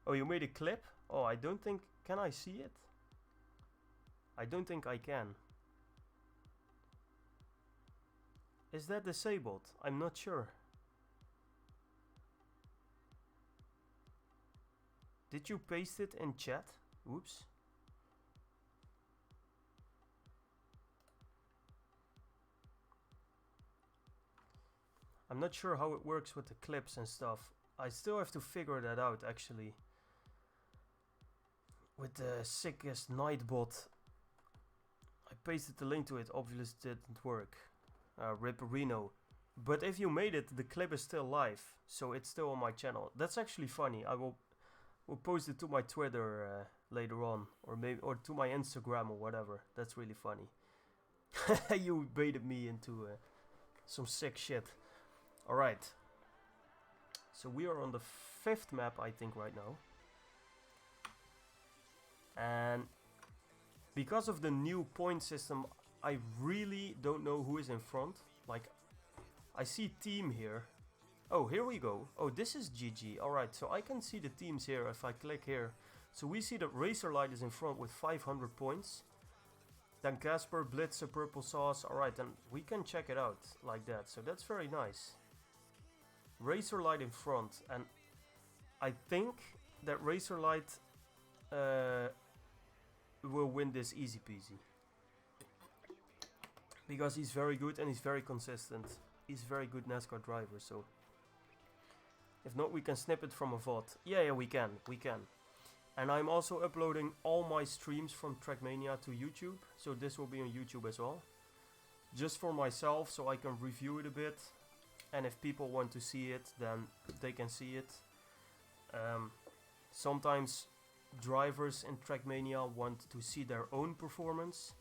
Oh, you made a clip? Oh, I don't think... Can I see it? I don't think I can. Is that disabled? I'm not sure. Did you paste it in chat? Oops. I'm not sure how it works with the clips and stuff. I still have to figure that out, actually. With the sickest Nightbot. I pasted the link to it, obviously didn't work. Rip Reno. But if you made it, the clip is still live. So it's still on my channel. That's actually funny. I will post it to my Twitter later on. Or to my Instagram or whatever. That's really funny. You baited me into some sick shit. Alright. So we are on the 5th map, I think, right now. And because of the new point system, I really don't know who is in front. Like, I see team here. Oh, here we go. Oh, this is GG. Alright, so I can see the teams here if I click here. So we see that Razorlight is in front with 500 points. Then Casper, Blitz, Purple Sauce. Alright, then we can check it out like that. So that's very nice. Razorlight in front. And I think that Razorlight will win this easy peasy. Because he's very good and he's very consistent. He's a very good NASCAR driver, so... If not, we can snip it from a VOD. Yeah, we can. And I'm also uploading all my streams from Trackmania to YouTube. So this will be on YouTube as well. Just for myself, so I can review it a bit. And if people want to see it, then they can see it. Sometimes drivers in Trackmania want to see their own performance.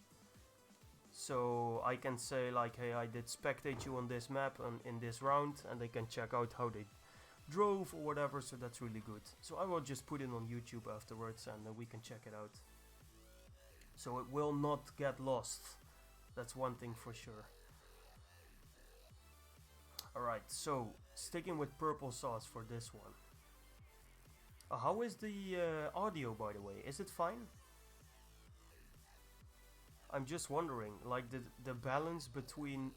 So I can say like, hey, I did spectate you on this map and in this round. And they can check out how they drove or whatever, so that's really good. So I will just put it on YouTube afterwards and we can check it out. So it will not get lost. That's one thing for sure. Alright, so sticking with Purple Sauce for this one. How is the audio, by the way? Is it fine? I'm just wondering, like the balance between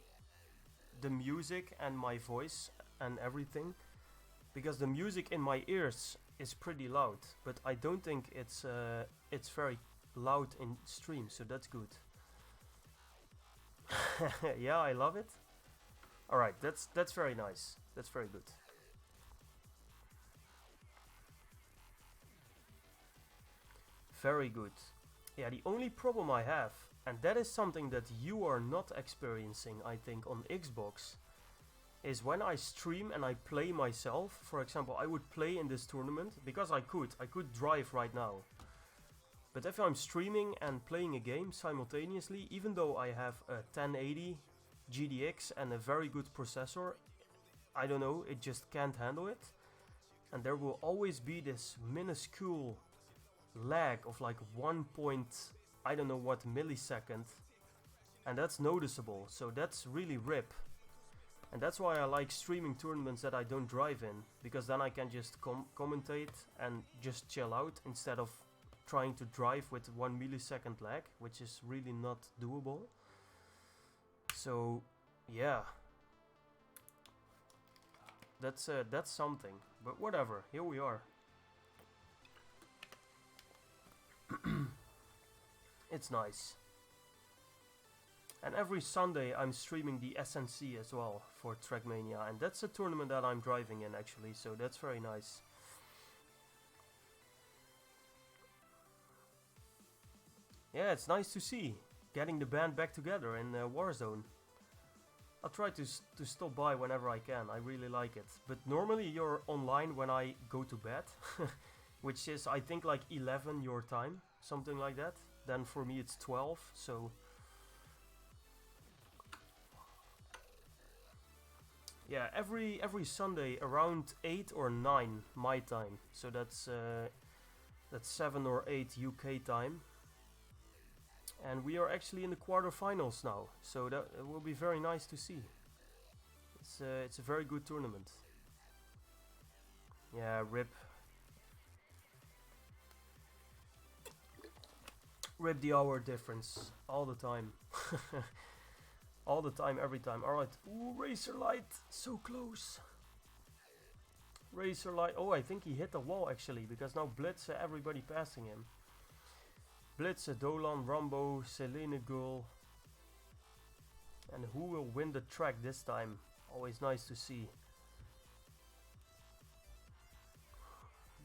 the music and my voice and everything. Because the music in my ears is pretty loud, but I don't think it's very loud in stream, so that's good. Yeah, I love it. Alright, that's very nice. That's very good. Very good. Yeah, the only problem I have, and that is something that you are not experiencing, I think, on Xbox, is when I stream and I play myself. For example, I would play in this tournament because I could drive right now. But if I'm streaming and playing a game simultaneously, even though I have a 1080 GDX and a very good processor, I don't know, it just can't handle it. And there will always be this minuscule lag of like 1 point, I don't know what millisecond. And that's noticeable, so that's really rip. And that's why I like streaming tournaments that I don't drive in, because then I can just commentate and just chill out instead of trying to drive with 1 millisecond lag, which is really not doable. So yeah, that's something, but whatever, here we are. It's nice. And every Sunday I'm streaming the SNC as well for Trackmania, and that's a tournament that I'm driving in actually, so that's very nice. Yeah, it's nice to see getting the band back together in Warzone. I'll try to stop by whenever I can, I really like it. But normally you're online when I go to bed, which is I think like 11 your time, something like that. Then for me it's 12, so... Yeah, every Sunday around 8 or 9 my time, so that's 7 or 8 UK time. And we are actually in the quarterfinals now, so that will be very nice to see. It's a very good tournament. Yeah, rip the hour difference all the time. All the time, every time. Alright. Ooh, Razorlight. So close. Razorlight. Oh, I think he hit the wall actually, because now Blitz, everybody passing him. Blitz, Dolan, Rambo, Selene Girl. And who will win the track this time? Always nice to see.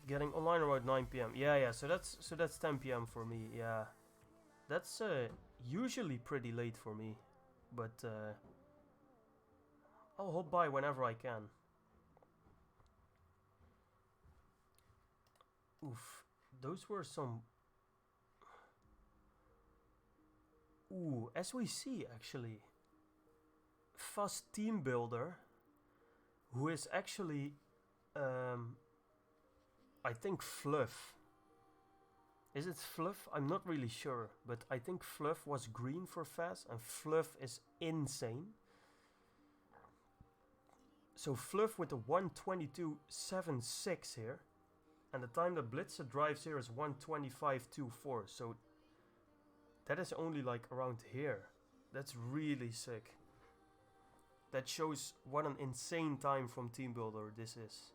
Getting online around 9 PM. Yeah, so that's 10 PM for me. Yeah. That's usually pretty late for me. But I'll hop by whenever I can. Oof, those were some... Ooh, as we see actually, Fast Team Builder, who is actually, I think Fluff Is it Fluff? I'm not really sure, but I think Fluff was green for fast, and Fluff is insane. So Fluff with the 122.76 here, and the time that Blitzer drives here is 125.24, so that is only like around here. That's really sick. That shows what an insane time from Team Builder this is.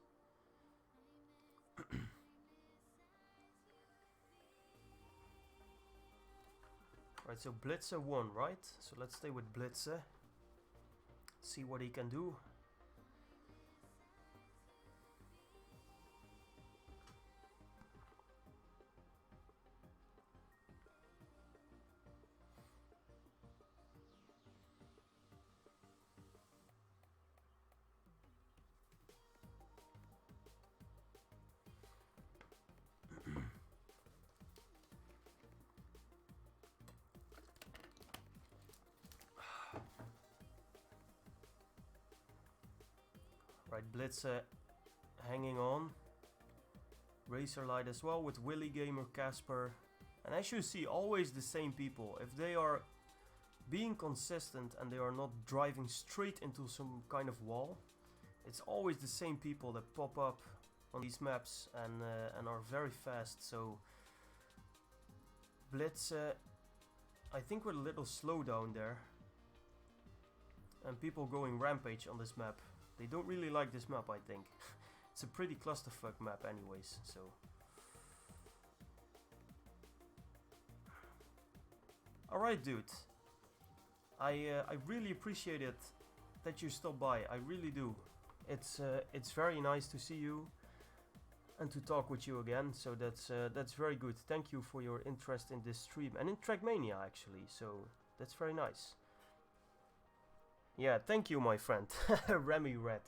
Right, so Blitzer won, right? So let's stay with Blitzer. See what he can do. Right, Blitzer hanging on. Racer Light as well with Willy Gamer, Casper. And as you see, always the same people. If they are being consistent and they are not driving straight into some kind of wall, it's always the same people that pop up on these maps and are very fast. So Blitzer, I think with a little slowdown there. And people going rampage on this map. They don't really like this map, I think. It's a pretty clusterfuck map anyways, so. Alright, dude. I really appreciate it that you stopped by. I really do. It's very nice to see you and to talk with you again. So that's very good. Thank you for your interest in this stream and in Trackmania actually. So that's very nice. Yeah, thank you, my friend. Remy Red.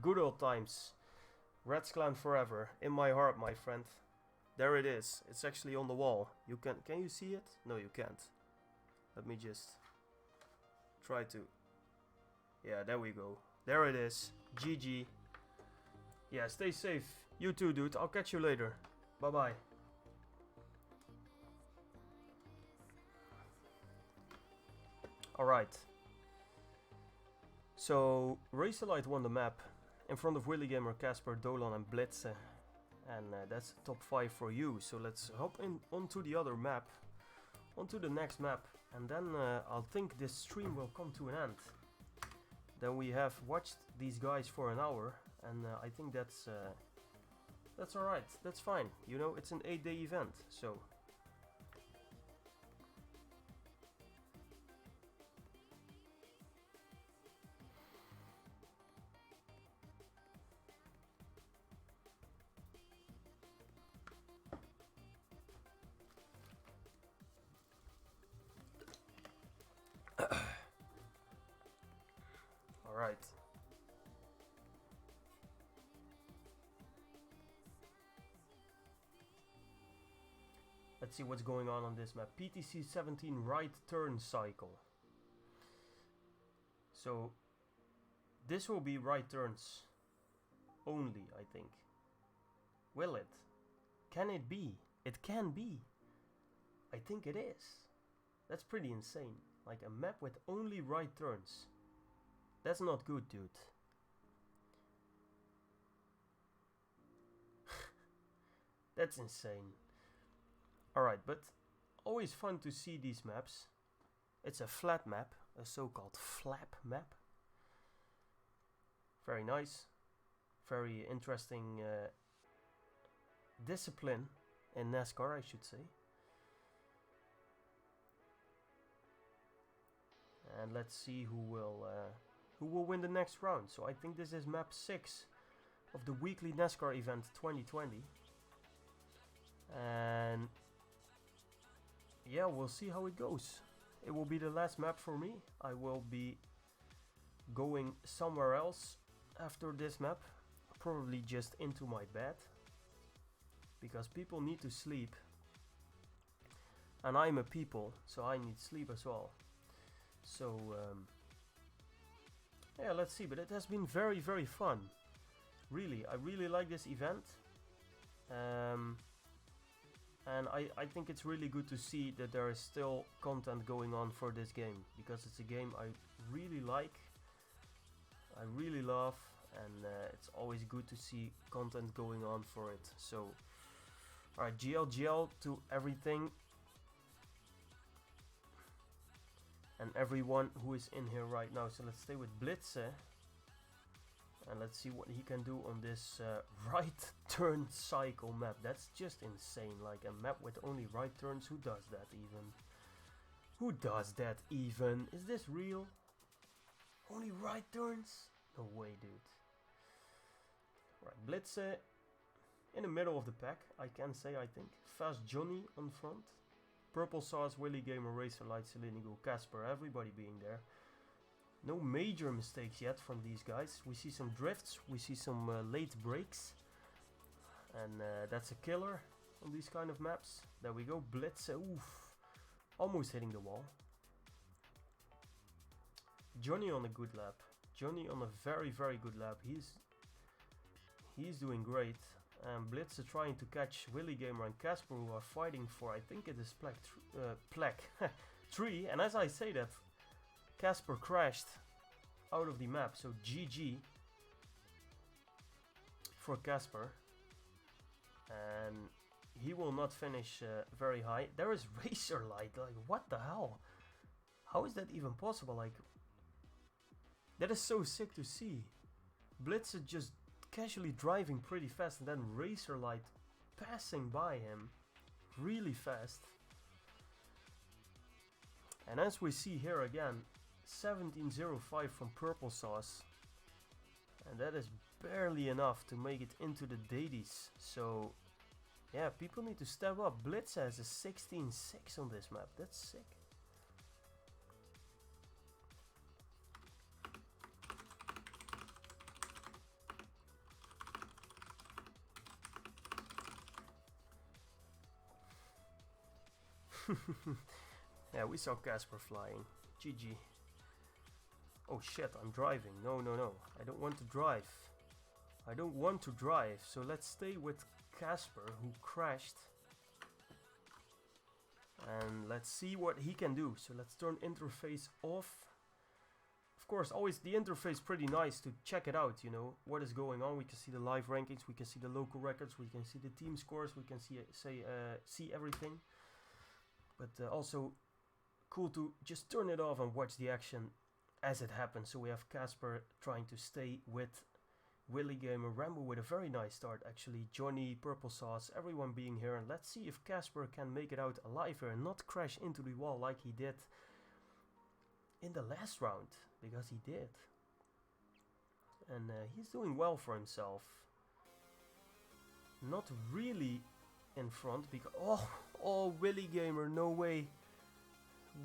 Good old times. Red's Clan forever. In my heart, my friend. There it is. It's actually on the wall. You can you see it? No, you can't. Let me just try to. Yeah, there we go. There it is. GG. Yeah, stay safe. You too, dude. I'll catch you later. Bye-bye. Alright. So, Racerlight won the map in front of Willy Gamer, Casper, Dolan and Blitzer. And that's top 5 for you. So let's hop onto the other map, onto the next map. And then I'll think this stream will come to an end. Then we have watched these guys for an hour. And I think that's alright, that's fine. You know, it's an 8-day event, so. Alright. Let's see what's going on this map. PTC 17 right turn cycle. So this will be right turns only, I think. Will it? Can it be? It can be. I think it is. That's pretty insane. Like a map with only right turns. That's not good, dude. That's insane. Alright, but always fun to see these maps. It's a flat map, a so-called flap map. Very nice. Very interesting discipline in Nascar, I should say. And let's see who will win the next round. So I think this is map 6 of the weekly NASCAR event 2020. And yeah, we'll see how it goes. It will be the last map for me. I will be going somewhere else after this map. Probably just into my bed. Because people need to sleep. And I'm a people, so I need sleep as well. So, yeah, let's see. But it has been very, very fun. Really, I really like this event. And I think it's really good to see that there is still content going on for this game, because it's a game I really like, I really love, and it's always good to see content going on for it. So, alright, GLGL to everything and everyone who is in here right now. So let's stay with Blitze. And let's see what he can do on this right turn cycle map. That's just insane. Like a map with only right turns. Who does that even? Who does that even? Is this real? Only right turns? No way, dude. Right, Blitze in the middle of the pack, I can say, I think. Fast Johnny on front. Purple Sauce, Willy Gamer, Racer Light, Selenigo, Casper, everybody being there. No major mistakes yet from these guys. We see some drifts, we see some late breaks. And that's a killer on these kind of maps. There we go, Blitz, oof. Almost hitting the wall. Johnny on a good lap. Johnny on a very, very good lap. He's doing great. And Blitz trying to catch Willy Gamer and Casper, who are fighting for, I think it is Plaque 3. And as I say that, Casper crashed out of the map, so GG for Casper, and he will not finish very high. There is Racer Light, like what the hell? How is that even possible? Like, that is so sick to see. Blitz just casually driving pretty fast, and then Racer Light passing by him really fast. And as we see here again, 1705 from Purple Sauce, and that is barely enough to make it into the dailies. So yeah, people need to step up. Blitz has a 16.6 on this map. That's sick. Yeah, we saw Casper flying. GG. Oh shit, I'm driving. No, no, no. I don't want to drive. I don't want to drive. So let's stay with Casper, who crashed. And let's see what he can do. So let's turn interface off. Of course, always the interface pretty nice to check it out, you know, what is going on. We can see the live rankings, we can see the local records, we can see the team scores, we can see everything. But also cool to just turn it off and watch the action as it happens. So we have Casper trying to stay with Willy Gamer, Rambo with a very nice start actually, Johnny, Purple Sauce, everyone being here. And let's see if Casper can make it out alive here and not crash into the wall like he did in the last round, because he did. And he's doing well for himself. Not really in front because oh Willy Gamer, no way.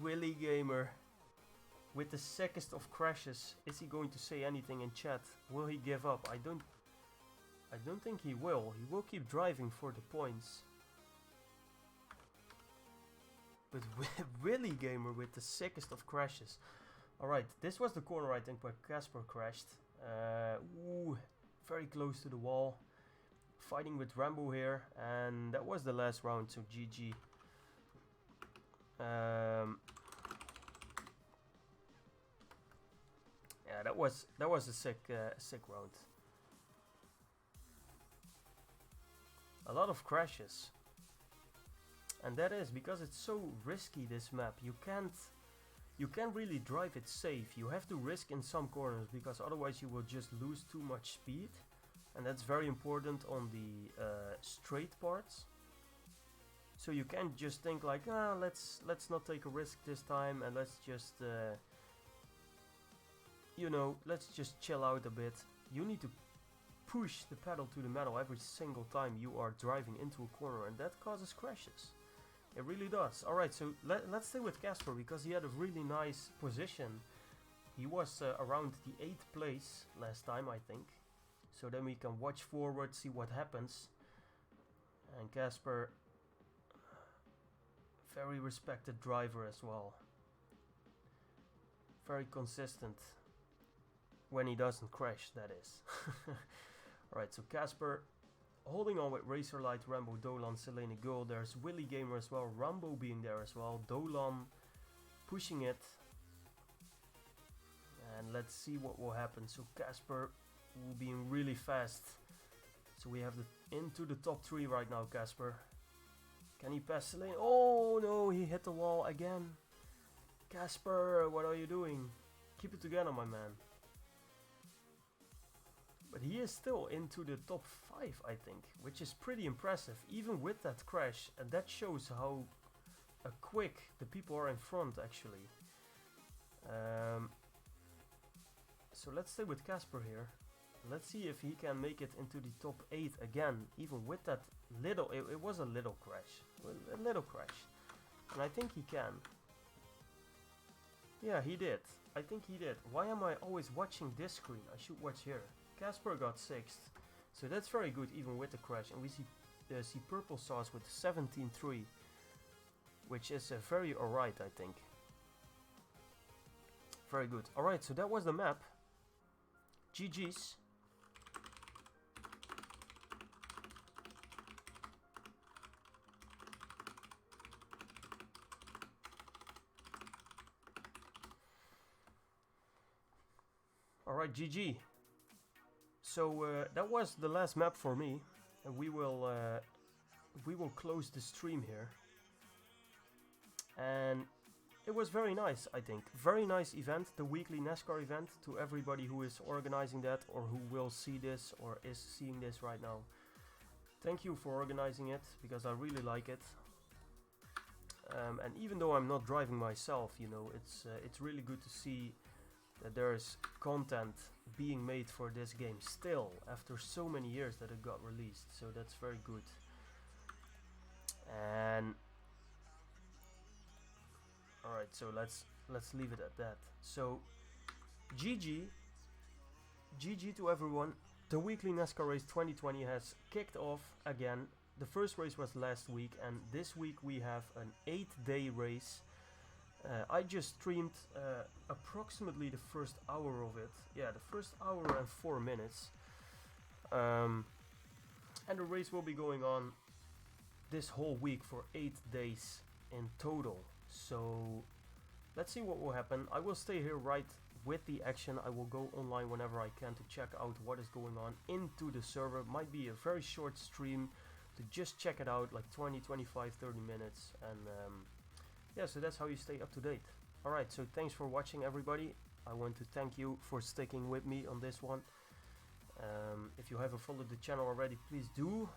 Willy Gamer with the sickest of crashes. Is he going to say anything in chat? Will he give up? I don't think he will. He will keep driving for the points. But Willy Gamer with the sickest of crashes. Alright, this was the corner I think where Casper crashed. Ooh, very close to the wall. Fighting with Rambo here, and that was the last round, so GG. Yeah, that was a sick round. A lot of crashes, and that is because it's so risky, this map. You can't really drive it safe. You have to risk in some corners, because otherwise you will just lose too much speed. And that's very important on the straight parts. So you can't just think like, let's not take a risk this time, and let's just you know, let's just chill out a bit. You need to push the pedal to the metal every single time you are driving into a corner, and that causes crashes. It really does. Alright, so let's stay with Casper, because he had a really nice position. He was around the 8th place last time, I think. So then we can watch forward, see what happens. And Casper, very respected driver as well. Very consistent. When he doesn't crash, that is. Alright, so Casper holding on with Racer Light, Rambo, Dolan, Selene Girl. There's Willy Gamer as well, Rambo being there as well, Dolan pushing it. And let's see what will happen. So Casper will be really fast. So we have into the top 3 right now, Casper. Can he pass Selene? Oh no, he hit the wall again. Casper, what are you doing? Keep it together, my man. But he is still into the top 5, I think, which is pretty impressive, even with that crash. And that shows how quick the people are in front, actually. So let's stay with Casper here. Let's see if he can make it into the top 8 again, even with that little, it was a little crash. A little crash. And I think he can. Yeah, he did. I think he did. Why am I always watching this screen? I should watch here. Casper got 6th. So that's very good, even with the crash. And we see Purple Sauce with 17.3. Which is very alright, I think. Very good. Alright, so that was the map. GG's. Alright, GG. So that was the last map for me, and we will close the stream here. And it was very nice, I think. Very nice event, the weekly Nascar event. To everybody who is organizing that, or who will see this, or is seeing this right now. Thank you for organizing it, because I really like it. And even though I'm not driving myself, you know, it's really good to see that there is content being made for this game still, after so many years that it got released. So that's very good. And alright, so let's leave it at that. So GG to everyone. The weekly NASCAR race 2020 has kicked off again. The first race was last week, and this week we have an 8-day race. I just streamed approximately the first hour of it. Yeah, the first hour and 4 minutes. And the race will be going on this whole week for 8 days in total. So let's see what will happen. I will stay here right with the action. I will go online whenever I can to check out what is going on into the server. Might be a very short stream to just check it out, like 20, 25, 30 minutes. And yeah, so that's how you stay up to date. Alright, so thanks for watching, everybody. I want to thank you for sticking with me on this one. If you haven't followed the channel already, please do.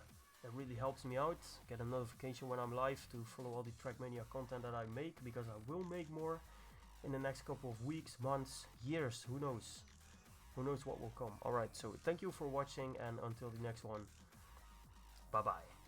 It really helps me out. Get a notification when I'm live to follow all the Trackmania content that I make, because I will make more in the next couple of weeks, months, years, who knows. Who knows what will come. Alright, so thank you for watching, and until the next one, bye bye.